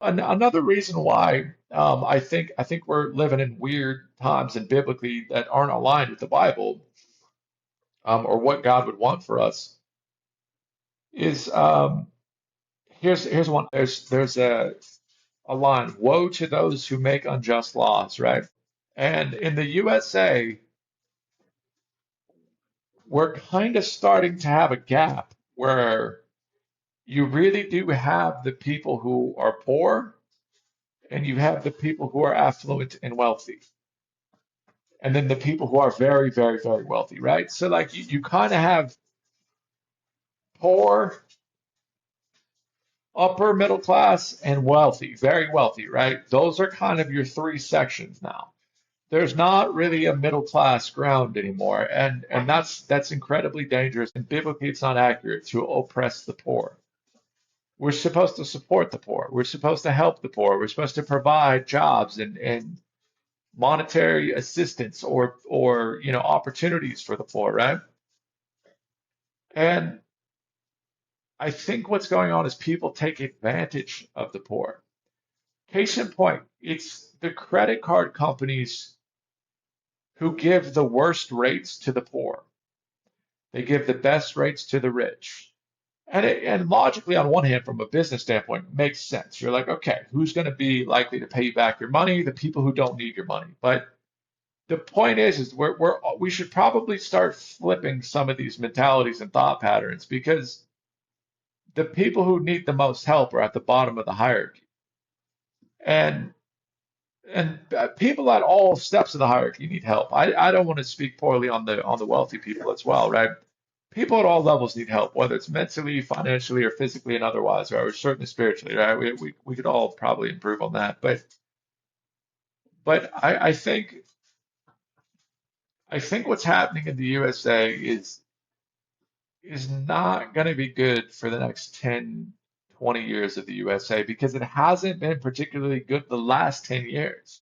Another reason why I think we're living in weird times and biblically that aren't aligned with the Bible, or what God would want for us is, here's one. There's a line: "Woe to those who make unjust laws," right? And in the USA, we're kind of starting to have a gap where you really do have the people who are poor and you have the people who are affluent and wealthy, and then the people who are very, very, very wealthy, right? So like you kind of have poor, upper middle class, and wealthy, very wealthy, right? Those are kind of your three sections now. There's not really a middle class ground anymore, and that's incredibly dangerous. And biblically, it's not accurate to oppress the poor. We're supposed to support the poor. We're supposed to help the poor. We're supposed to provide jobs and monetary assistance or opportunities for the poor, right? And I think what's going on is people take advantage of the poor. Case in point, it's the credit card companies who give the worst rates to the poor. They give the best rates to the rich. And logically, on one hand, from a business standpoint, makes sense. You're like, okay, who's going to be likely to pay you back your money? The people who don't need your money. But the point is we should probably start flipping some of these mentalities and thought patterns because the people who need the most help are at the bottom of the hierarchy. And and people at all steps of the hierarchy need help. I don't want to speak poorly on the wealthy people as well, right? People at all levels need help, whether it's mentally, financially, or physically and otherwise, right? Or certainly spiritually, right? We could all probably improve on that. But I think what's happening in the USA is not going to be good for the next 10, 20 years of the USA because it hasn't been particularly good the last 10 years.